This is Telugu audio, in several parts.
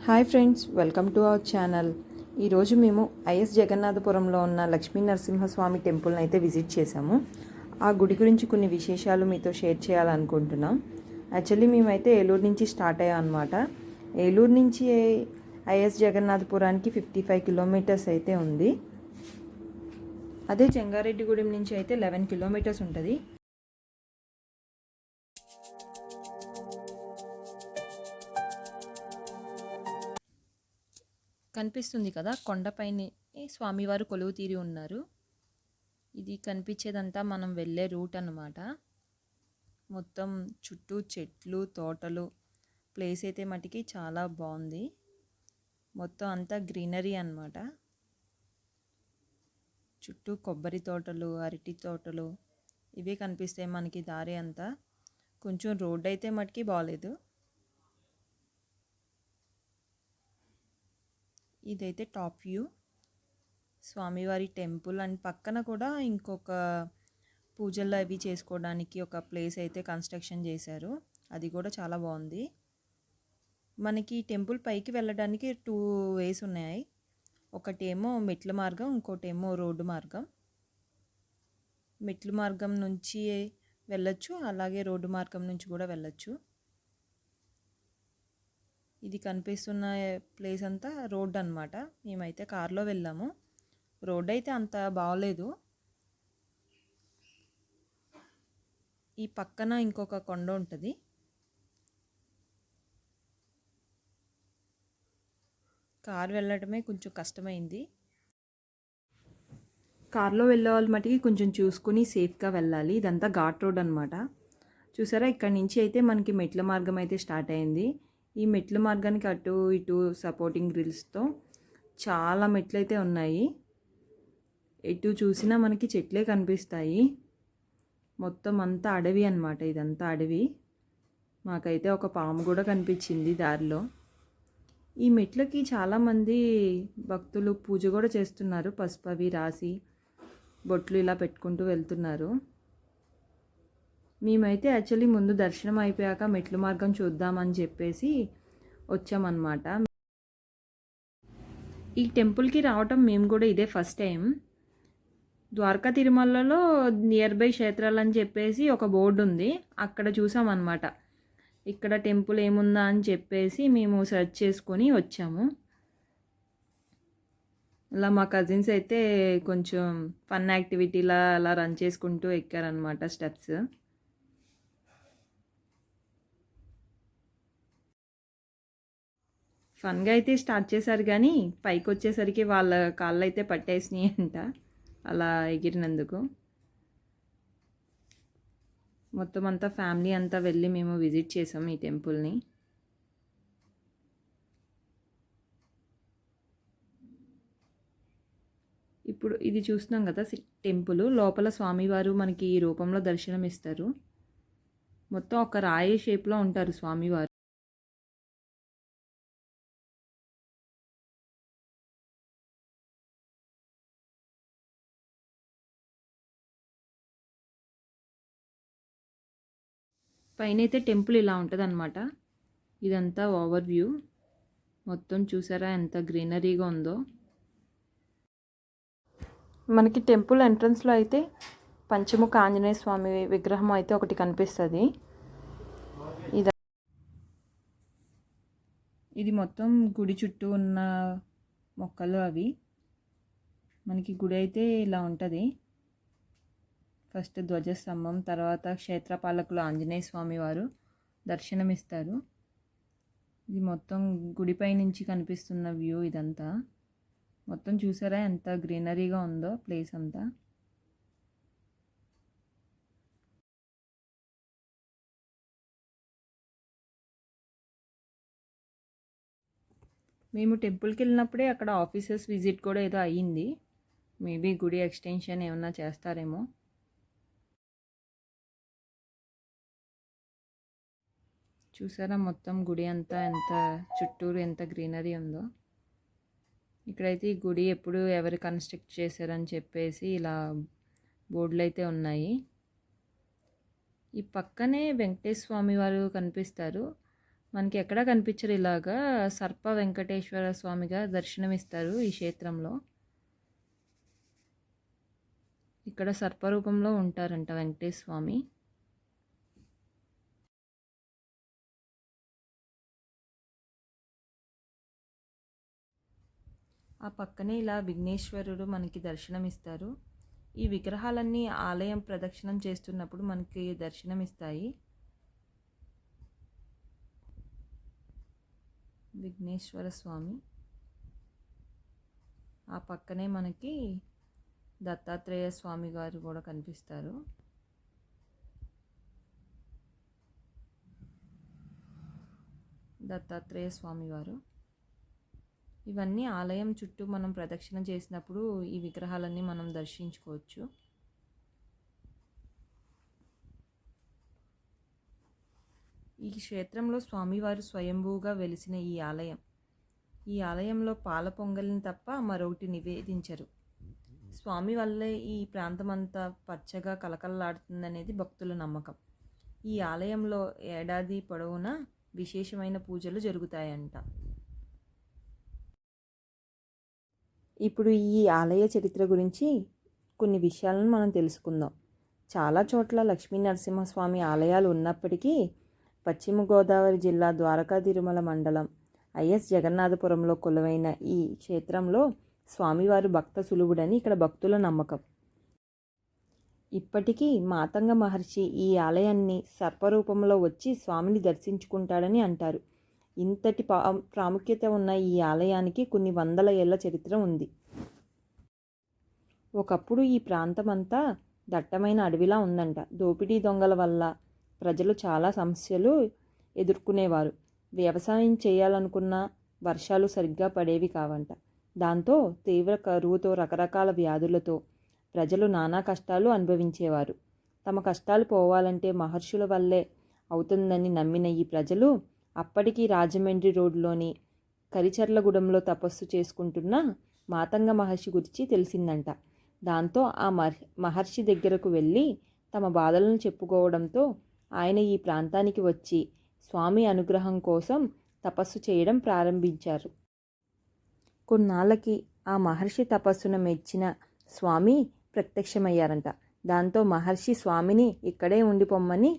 Hi friends, welcome to our channel. ఈరోజు మేము ఐఎస్ జగన్నాథపురంలో ఉన్న లక్ష్మీ నరసింహస్వామి టెంపుల్ని అయితే విజిట్ చేసాము. ఆ గుడి గురించి కొన్ని విశేషాలు మీతో షేర్ చేయాలనుకుంటున్నాం. యాక్చువల్లీ మేమైతే ఏలూరు నుంచి స్టార్ట్ అయ్యాం అనమాట. ఏలూరు నుంచి ఐఎస్ జగన్నాథపురానికి 55 కిలోమీటర్స్ అయితే ఉంది. అదే చెంగారెడ్డిగూడెం నుంచి అయితే 11 కిలోమీటర్స్ ఉంటుంది. కనిపిస్తుంది కదా, కొండపైన స్వామివారు కొలువు తీరి ఉన్నారు. ఇది కనిపించేదంతా మనం వెళ్ళే రూట్ అన్నమాట. మొత్తం చుట్టూ చెట్లు, తోటలు, ప్లేస్ అయితే మటుకి చాలా బాగుంది. మొత్తం అంతా గ్రీనరీ అన్నమాట. చుట్టూ కొబ్బరి తోటలు, అరటి తోటలు ఇవే కనిపిస్తాయి మనకి. దారి అంతా కొంచెం రోడ్ అయితే మటుకి బాగాలేదు. ఇదైతే టాప్ వ్యూ స్వామివారి టెంపుల్. అండ్ పక్కన కూడా ఇంకొక పూజలు అవి చేసుకోవడానికి ఒక ప్లేస్ అయితే కన్స్ట్రక్షన్ చేశారు. అది కూడా చాలా బాగుంది. మనకి టెంపుల్ పైకి వెళ్ళడానికి 2 వేస్ ఉన్నాయి. ఒకటేమో మెట్ల మార్గం, ఇంకోటేమో రోడ్డు మార్గం. మెట్ల మార్గం నుంచి వెళ్ళొచ్చు, అలాగే రోడ్డు మార్గం నుంచి కూడా వెళ్ళొచ్చు. ఇది కనిపిస్తున్న ప్లేస్ అంతా రోడ్ అన్నమాట. మేమైతే కార్లో వెళ్ళాము. రోడ్ అయితే అంత బాగలేదు. ఈ పక్కన ఇంకొక కొండ ఉంటుంది. కార్ వెళ్ళడమే కొంచెం కష్టమైంది. కార్లో వెళ్ళే వాళ్ళు మటుకి కొంచెం చూసుకుని సేఫ్గా వెళ్ళాలి. ఇదంతా ఘాట్ రోడ్ అనమాట. చూసారా, ఇక్కడ నుంచి అయితే మనకి మెట్ల మార్గం అయితే స్టార్ట్ అయింది. ఈ మెట్ల మార్గానికి అటు ఇటు సపోర్టింగ్ గ్రిల్స్తో చాలా మెట్లు అయితే ఉన్నాయి. ఎటు చూసినా మనకి చెట్లే కనిపిస్తాయి. మొత్తం అంతా అడవి అన్నమాట. ఇదంతా అడవి. మాకైతే ఒక పాము కూడా కనిపించింది దారిలో. ఈ మెట్లకి చాలామంది భక్తులు పూజ కూడా చేస్తున్నారు. పసుపు అవి రాసి బొట్లు ఇలా పెట్టుకుంటూ వెళ్తున్నారు. మేమైతే యాక్చువల్లీ ముందు దర్శనం అయిపోయాక మెట్ల మార్గం చూద్దామని చెప్పేసి వచ్చామన్నమాట. ఈ టెంపుల్కి రావటం మేము కూడా ఇదే ఫస్ట్ టైం. ద్వారకా తిరుమలలో నియర్ బై క్షేత్రాలు అని చెప్పేసి ఒక బోర్డు ఉంది, అక్కడ చూసామన్నమాట. ఇక్కడ టెంపుల్ ఏముందా అని చెప్పేసి మేము సెర్చ్ చేసుకొని వచ్చాము. ఇలా మా కజిన్స్ అయితే కొంచెం ఫన్ యాక్టివిటీలా అలా రన్ చేసుకుంటూ ఎక్కారనమాట స్టెప్స్. ఫన్గా అయితే స్టార్ట్ చేశారు, కానీ పైకి వచ్చేసరికి వాళ్ళ కాళ్ళు అయితే పట్టేసినాయి అంట అలా ఎగిరినందుకు. మొత్తం అంతా ఫ్యామిలీ అంతా వెళ్ళి మేము విజిట్ చేసాం ఈ టెంపుల్ని. ఇప్పుడు ఇది చూస్తున్నాం కదా టెంపుల్ లోపల స్వామివారు మనకి ఈ రూపంలో దర్శనం ఇస్తారు. మొత్తం ఒక రాయి షేప్లో ఉంటారు స్వామివారు. పైన అయితే టెంపుల్ ఇలా ఉంటుంది అనమాట. ఇదంతా ఓవర్ వ్యూ. మొత్తం చూసారా ఎంత గ్రీనరీగా ఉందో. మనకి టెంపుల్ ఎంట్రన్స్లో అయితే పంచముఖ ఆంజనేయ స్వామి విగ్రహం అయితే ఒకటి కనిపిస్తుంది. ఇది మొత్తం గుడి చుట్టూ ఉన్న మొక్కలు అవి. మనకి గుడి అయితే ఇలా ఉంటుంది. ఫస్ట్ ధ్వజస్తంభం, తర్వాత క్షేత్రపాలకులు ఆంజనేయ స్వామి వారు దర్శనమిస్తారు. ఇది మొత్తం గుడిపై నుంచి కనిపిస్తున్న వ్యూ. ఇదంతా మొత్తం చూసారా ఎంత గ్రీనరీగా ఉందో ప్లేస్ అంతా. మేము టెంపుల్కి వెళ్ళినప్పుడే అక్కడ ఆఫీసర్స్ విజిట్ కూడా ఏదో అయ్యింది. మేబీ గుడి ఎక్స్టెన్షన్ ఏమన్నా చేస్తారేమో. చూసారా మొత్తం గుడి అంతా ఎంత చుట్టూరు ఎంత గ్రీనరీ ఉందో. ఇక్కడైతే ఈ గుడి ఎప్పుడు ఎవరు కన్స్ట్రక్ట్ చేశారని చెప్పేసి ఇలా బోర్డులు అయితే ఉన్నాయి. ఈ పక్కనే వెంకటేశ్వర స్వామి వారు కనిపిస్తారు. మనకి ఎక్కడా కనిపించరు ఇలాగా సర్ప వెంకటేశ్వర స్వామిగా దర్శనమిస్తారు ఈ క్షేత్రంలో. ఇక్కడ సర్పరూపంలో ఉంటారంట వెంకటేశ్వర స్వామి. ఆ పక్కనే ఇలా విఘ్నేశ్వరుడు మనకి దర్శనమిస్తారు. ఈ విగ్రహాలన్నీ ఆలయం ప్రదక్షిణం చేస్తున్నప్పుడు మనకి దర్శనమిస్తాయి. విఘ్నేశ్వర స్వామి. ఆ పక్కనే మనకి దత్తాత్రేయ స్వామి గారు కూడా కనిపిస్తారు. దత్తాత్రేయ స్వామి వారు. ఇవన్నీ ఆలయం చుట్టూ మనం ప్రదక్షిణ చేసినప్పుడు ఈ విగ్రహాలన్నీ మనం దర్శించుకోవచ్చు. ఈ క్షేత్రంలో స్వామివారు స్వయంభూగా వెలిసిన ఈ ఆలయంలో పాల పొంగల్ని తప్ప మరొకటి నివేదించరు. స్వామి వల్లే ఈ ప్రాంతమంతా పచ్చగా కలకలలాడుతుందనేది భక్తుల నమ్మకం. ఈ ఆలయంలో ఏడాది పొడవునా విశేషమైన పూజలు జరుగుతాయంట. ఇప్పుడు ఈ ఆలయ చరిత్ర గురించి కొన్ని విషయాలను మనం తెలుసుకుందాం. చాలా చోట్ల లక్ష్మీ నరసింహస్వామి ఆలయాలు ఉన్నప్పటికీ పశ్చిమ గోదావరి జిల్లా ద్వారకా తిరుమల మండలం ఐఎస్ జగన్నాథపురంలో కొలువైన ఈ క్షేత్రంలో స్వామివారు భక్త సులువుడని ఇక్కడ భక్తుల నమ్మకం. ఇప్పటికీ మాతంగ మహర్షి ఈ ఆలయాన్ని సర్పరూపంలో వచ్చి స్వామిని దర్శించుకుంటాడని అంటారు. ఇంతటి ప్రాముఖ్యత ఉన్న ఈ ఆలయానికి కొన్ని వందల ఏళ్ల చరిత్ర ఉంది. ఒకప్పుడు ఈ ప్రాంతమంతా దట్టమైన అడవిలా ఉందంట. దోపిడీ దొంగల వల్ల ప్రజలు చాలా సమస్యలు ఎదుర్కొనేవారు. వ్యవసాయం చేయాలనుకున్న వర్షాలు సరిగ్గా పడేవి కావంట. దాంతో తీవ్ర కరువుతో రకరకాల వ్యాధులతో ప్రజలు నానా కష్టాలు అనుభవించేవారు. తమ కష్టాలు పోవాలంటే మహర్షుల వల్లే అవుతుందని నమ్మిన ఈ ప్రజలు అప్పటికి రాజమండ్రి రోడ్లోని కరిచర్లగూడెంలో తపస్సు చేసుకుంటున్న మాతంగ మహర్షి గురించి తెలిసిందంట. దాంతో ఆ మహర్షి దగ్గరకు వెళ్ళి తమ బాధలను చెప్పుకోవడంతో ఆయన ఈ ప్రాంతానికి వచ్చి స్వామి అనుగ్రహం కోసం తపస్సు చేయడం ప్రారంభించారు. కొన్నాళ్ళకి ఆ మహర్షి తపస్సును మెచ్చిన స్వామి ప్రత్యక్షమయ్యారంట. దాంతో మహర్షి స్వామిని ఇక్కడే ఉండిపోమ్మని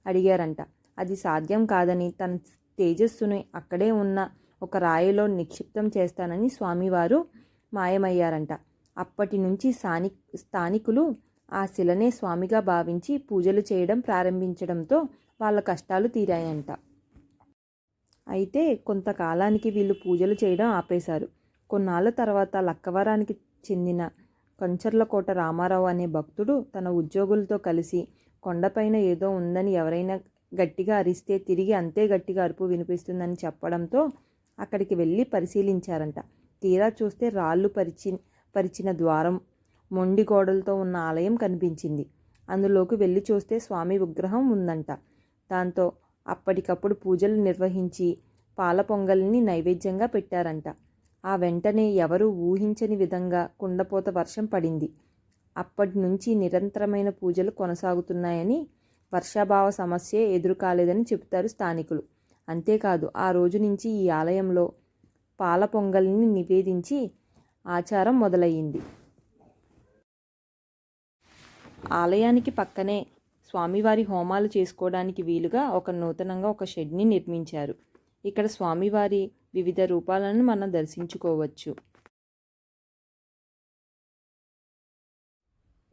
అడిగారంట. అది సాధ్యం కాదని తన తేజస్సుని అక్కడే ఉన్న ఒక రాయిలో నిక్షిప్తం చేస్తానని స్వామివారు మాయమయ్యారంట. అప్పటి నుంచి స్థానికులు ఆ శిలనే స్వామిగా భావించి పూజలు చేయడం ప్రారంభించడంతో వాళ్ళ కష్టాలు తీరాయంట. అయితే కొంతకాలానికి వీళ్ళు పూజలు చేయడం ఆపేశారు. కొన్నాళ్ళ తర్వాత లక్కవరానికి చెందిన కంచర్లకోట రామారావు అనే భక్తుడు తన ఉద్యోగులతో కలిసి కొండపైన ఏదో ఉందని ఎవరైనా గట్టిగా అరిస్తే తిరిగి అంతే గట్టిగా అరుపు వినిపిస్తుందని చెప్పడంతో అక్కడికి వెళ్ళి పరిశీలించారంట. తీరా చూస్తే రాళ్ళు పరిచిన ద్వారం, మొండి గోడలతో ఉన్న ఆలయం కనిపించింది. అందులోకి వెళ్ళి చూస్తే స్వామి విగ్రహం ఉందంట. దాంతో అప్పటికప్పుడు పూజలు నిర్వహించి పాల పొంగల్ని నైవేద్యంగా పెట్టారంట. ఆ వెంటనే ఎవరూ ఊహించని విధంగా కుండపోత వర్షం పడింది. అప్పటి నుంచి నిరంతరమైన పూజలు కొనసాగుతున్నాయని, వర్షాభావ సమస్య ఎదురు కాలేదని చెబుతారు స్థానికులు. అంతేకాదు ఆ రోజు నుంచి ఈ ఆలయంలో పాల పొంగల్ని నివేదించి ఆచారం మొదలయ్యింది. ఆలయానికి పక్కనే స్వామివారి హోమాలు చేసుకోవడానికి వీలుగా నూతనంగా ఒక షెడ్ని నిర్మించారు. ఇక్కడ స్వామివారి వివిధ రూపాలను మనం దర్శించుకోవచ్చు.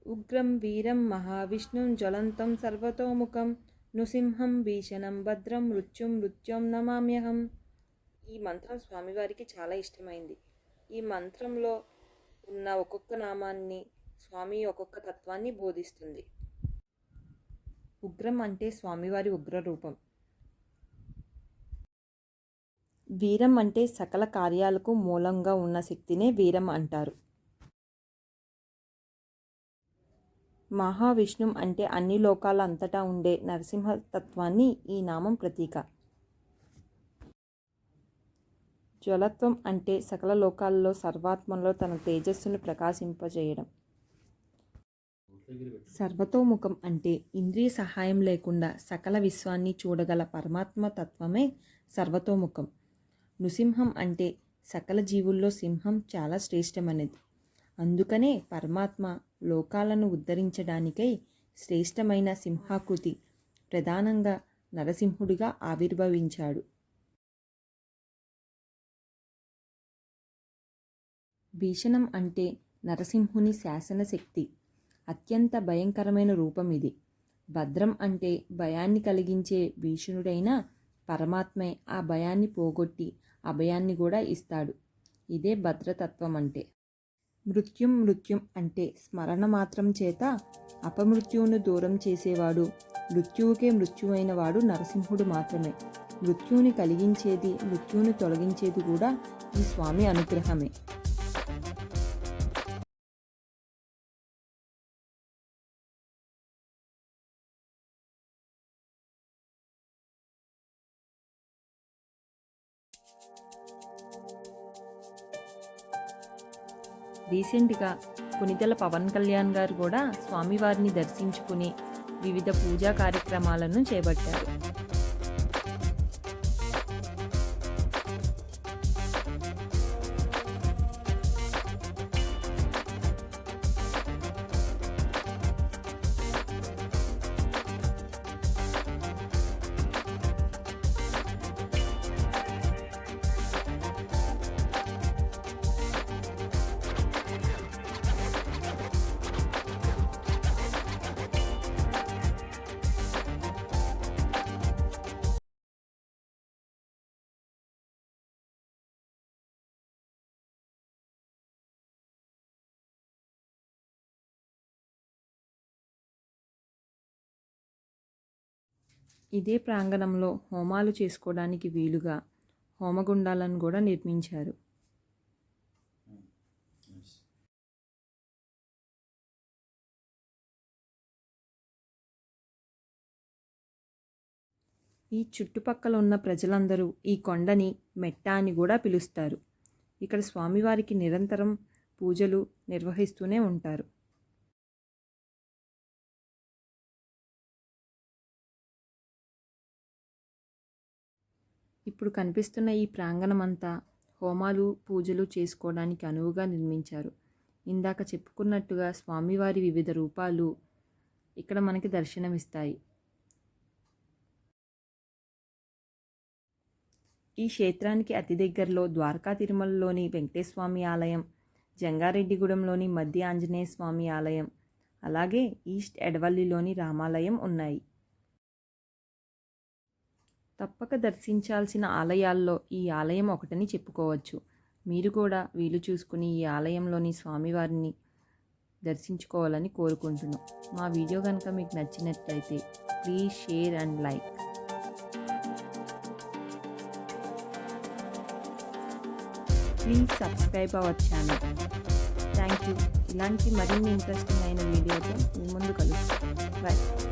ఉగ్రం వీరం మహావిష్ణుం జ్వలంతం సర్వతోముఖం నృసింహం భీషణం భద్రం మృత్యుం నమామ్యహం. ఈ మంత్రం స్వామివారికి చాలా ఇష్టమైంది. ఈ మంత్రంలో ఉన్న ఒక్కొక్క నామాన్ని స్వామి ఒక్కొక్క తత్వాన్ని బోధిస్తుంది. ఉగ్రం అంటే స్వామివారి ఉగ్రరూపం. వీరం అంటే సకల కార్యాలకు మూలంగా ఉన్న శక్తినే వీరం అంటారు. మహావిష్ణుం అంటే అన్ని లోకాల అంతటా ఉండే నరసింహతత్వాన్ని ఈ నామం ప్రతీక. జ్వలత్వం అంటే సకల లోకాల్లో సర్వాత్మలో తన తేజస్సును ప్రకాశింపజేయడం. సర్వతోముఖం అంటే ఇంద్రియ సహాయం లేకుండా సకల విశ్వాన్ని చూడగల పరమాత్మ తత్వమే సర్వతోముఖం. నృసింహం అంటే సకల జీవుల్లో సింహం చాలా శ్రేష్టమైనది. అందుకనే పరమాత్మ లోకాలను ఉద్ధరించడానికై శ్రేష్టమైన సింహాకృతి ప్రధానంగా నరసింహుడిగా ఆవిర్భవించాడు. భీషణం అంటే నరసింహుని శాసనశక్తి. అత్యంత భయంకరమైన రూపం ఇది. భద్రం అంటే భయాన్ని కలిగించే భీషణుడైన పరమాత్మే ఆ భయాన్ని పోగొట్టి అభయాన్ని కూడా ఇస్తాడు. ఇదే భద్రతత్వం అంటే. మృత్యుం అంటే స్మరణ మాత్రం చేత అపమృత్యువును దూరం చేసేవాడు. మృత్యువుకే మృత్యువైన వాడు నరసింహుడు మాత్రమే. మృత్యువుని కలిగించేది, మృత్యువుని తొలగించేది కూడా ఈ స్వామి అనుగ్రహమే. రీసెంట్గా కొనిదెల పవన్ కళ్యాణ్ గారు కూడా స్వామివారిని దర్శించుకుని వివిధ పూజా కార్యక్రమాలను చేపట్టారు. ఇదే ప్రాంగణంలో హోమాలు చేసుకోవడానికి వీలుగా హోమగుండాలను కూడా నిర్మించారు. ఈ చుట్టుపక్కల ఉన్న ప్రజలందరూ ఈ కొండని మెట్ట అని కూడా పిలుస్తారు. ఇక్కడ స్వామివారికి నిరంతరం పూజలు నిర్వహిస్తూనే ఉంటారు. ఇప్పుడు కనిపిస్తున్న ఈ ప్రాంగణం అంతా హోమాలు పూజలు చేసుకోవడానికి అనువుగా నిర్మించారు. ఇందాక చెప్పుకున్నట్టుగా స్వామివారి వివిధ రూపాలు ఇక్కడ మనకి దర్శనమిస్తాయి. ఈ క్షేత్రానికి అతి దగ్గరలో ద్వారకా తిరుమలలోని వెంకటేశ్వమి ఆలయం, జంగారెడ్డిగూడెంలోని మధ్య ఆంజనేయ స్వామి ఆలయం, అలాగే ఈస్ట్ ఎడవల్లిలోని రామాలయం ఉన్నాయి. తప్పక దర్శించాల్సిన ఆలయాల్లో ఈ ఆలయం ఒకటని చెప్పుకోవచ్చు. మీరు కూడా వీలు చూసుకుని ఈ ఆలయంలోని స్వామివారిని దర్శించుకోవాలని కోరుకుంటున్నాం. మా వీడియో కనుక మీకు నచ్చినట్లయితే please share and like. Please subscribe our channel. Thank you. ఇలాంటి మరిన్ని ఇంట్రెస్టింగ్ అయిన వీడియోతో మీ ముందు కలుస్తాం. బాయ్.